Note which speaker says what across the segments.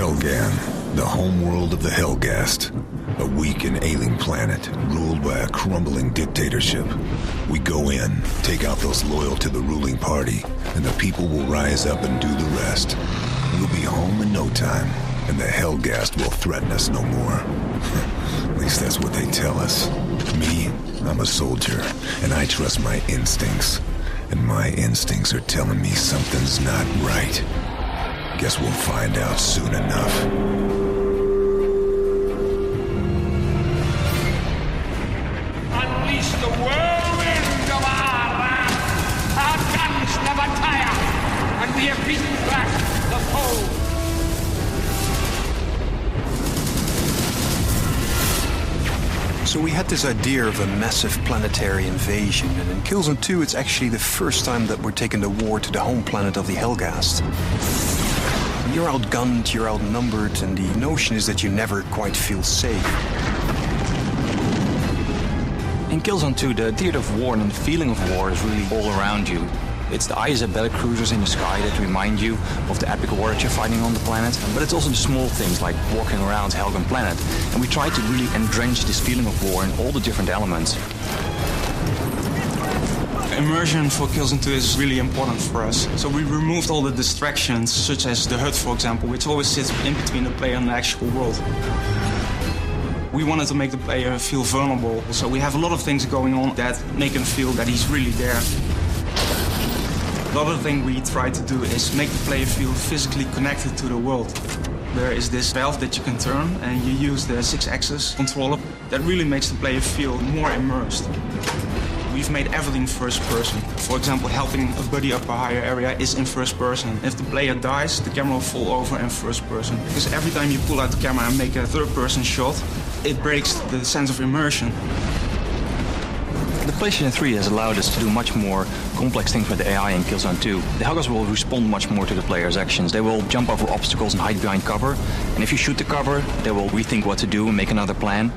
Speaker 1: Helghan, the homeworld of the Helghast. A weak and ailing planet ruled by a crumbling dictatorship. We go in, take out those loyal to the ruling party, and the people will rise up and do the rest. We'll be home in no time, and the Helghast will threaten us no more. At least that's what they tell us. Me, I'm a soldier, and I trust my instincts. And my instincts are telling me something's not right. Guess we'll find out soon enough.
Speaker 2: Unleash the whirlwind of our wrath! Our guns never tire! And we have beaten back the foe!
Speaker 3: So we had this idea of a massive planetary invasion, and in Killzone 2 it's actually the first time that we're taking the war to the home planet of the Helghast. You're outgunned, you're outnumbered, and the notion is that you never quite feel safe.
Speaker 4: In Killzone 2, the theater of war and the feeling of war is really all around you. It's the ISA battlecruisers in the sky that remind you of the epic war that you're fighting on the planet. But it's also the small things like walking around Helghan planet. And we try to really entrench this feeling of war in all the different elements.
Speaker 5: Immersion for Killzone 2 is really important for us. So we removed all the distractions, such as the HUD, for example, which always sits in between the player and the actual world. We wanted to make the player feel vulnerable, so we have a lot of things going on that make him feel that he's really there. The other thing we try to do is make the player feel physically connected to the world. There is this valve that you can turn, and you use the 6-axis controller. That really makes the player feel more immersed. We've made everything first person. For example, helping a buddy up a higher area is in first person. If the player dies, the camera will fall over in first person. Because every time you pull out the camera and make a third person shot, it breaks the sense of immersion.
Speaker 4: The PlayStation 3 has allowed us to do much more complex things with the AI in Killzone 2. The Helghast will respond much more to the player's actions. They will jump over obstacles and hide behind cover. And if you shoot the cover, they will rethink what to do and make another plan.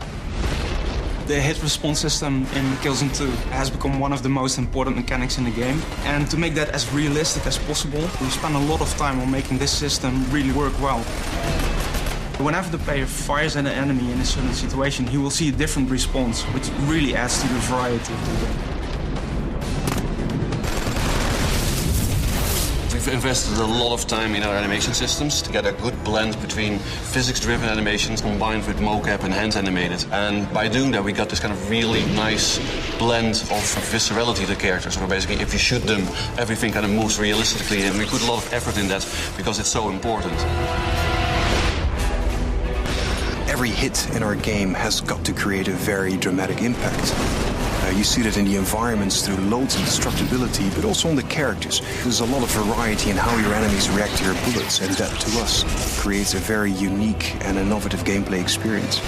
Speaker 5: The hit response system in Killzone 2 has become one of the most important mechanics in the game. And to make that as realistic as possible, we spent a lot of time on making this system really work well. Whenever the player fires at an enemy in a certain situation, he will see a different response, which really adds to the variety of the game.
Speaker 6: We've invested a lot of time in our animation systems to get a good blend between physics-driven animations combined with mocap and hand animated. And by doing that, we got this kind of really nice blend of viscerality to the characters. So basically, if you shoot them, everything kind of moves realistically, and we put a lot of effort in that because it's so important.
Speaker 3: Every hit in our game has got to create a very dramatic impact. You see that in the environments through loads of destructibility, but also on the characters. There's a lot of variety in how your enemies react to your bullets, and that, to us, creates a very unique and innovative gameplay experience.